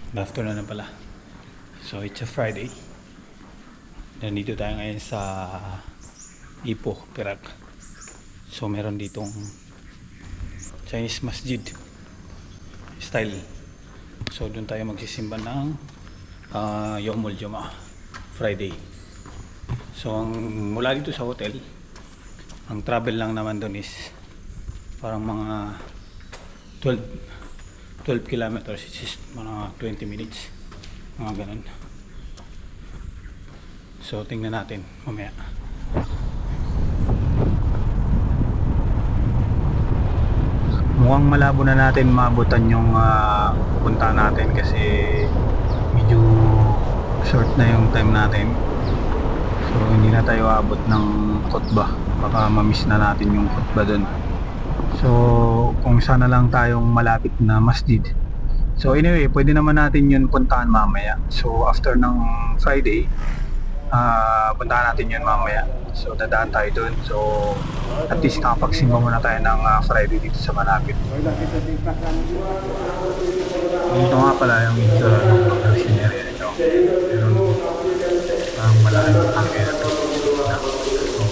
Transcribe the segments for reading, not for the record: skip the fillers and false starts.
Good afternoon na pala. So it's a Friday. Nandito tayo ngayon sa Ipoh, Perak. So meron ditong Chinese masjid style. So doon tayo magsisimba ng Yawmul Jummah, Friday. So mula dito sa hotel, ang travel lang naman doon is parang mga 12 kilometers, which is mga 20 minutes, mga ganun. So tingnan natin mamaya. Mukhang malabo na natin maabutan yung punta natin kasi medyo short na yung time natin. So hindi na tayo abot ng khutbah, baka ma-miss na natin yung khutbah dun. So kung sana lang tayong malapit na masjid. So anyway, pwede naman natin yun puntahan mamaya. So after ng Friday, puntahan natin yun mamaya. So dadaan tayo dun. So at least nakapagsimba muna tayo ng Friday dito sa malapit. Dito nga pala yung itsura ng production area nito. Meron ang malaking tangke na to. So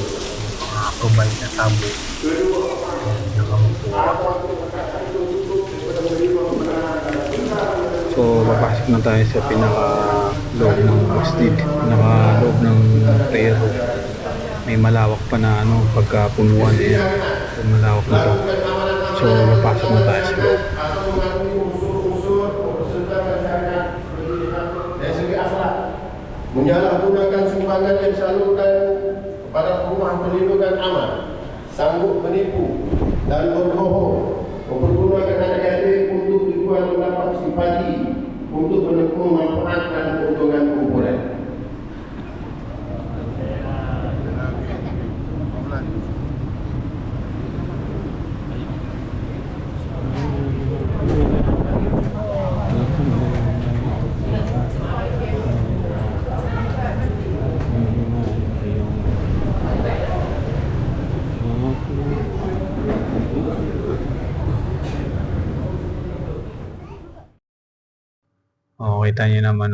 provide na tabo. So papasok na tayo sa pinaka loob ng masjid, pinaka loob ng prayer room. May malawak pa na pagkapunuan eh. So malawak na to. So papasok na tayo sa loob. Menyalahgunakan sumbangan yang disalurkan kepada rumah perlindungan aman, sanggup menipu dan berbohong, mempergunakan adik-adik untuk tujuan mendapat simpati untuk menekung manfaat dan keuntungan kumpulan. Kita nyo naman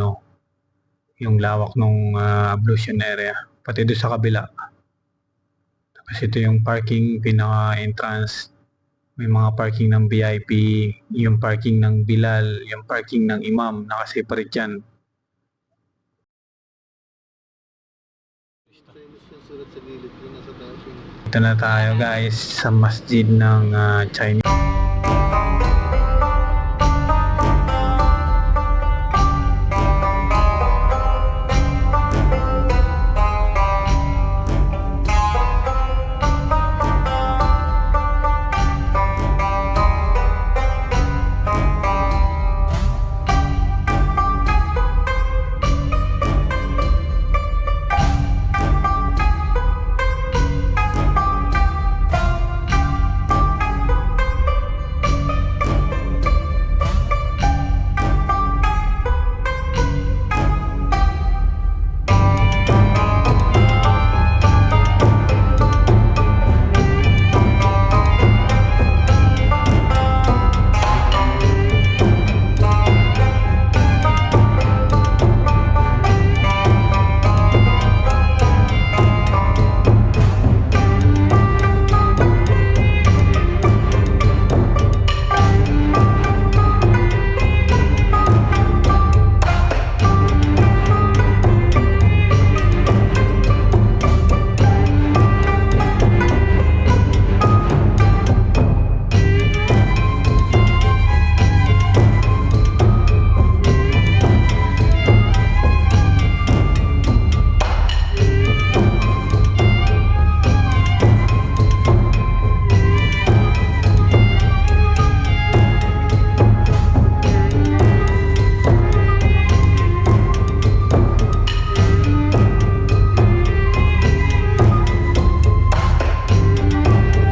yung lawak ng ablution area, pati doon sa kabila. Tapos ito yung parking, pinaka entrance. May mga parking ng VIP, yung parking ng Bilal, yung parking ng Imam, nakaseparate yan. Ito na tayo guys sa masjid ng Chinese.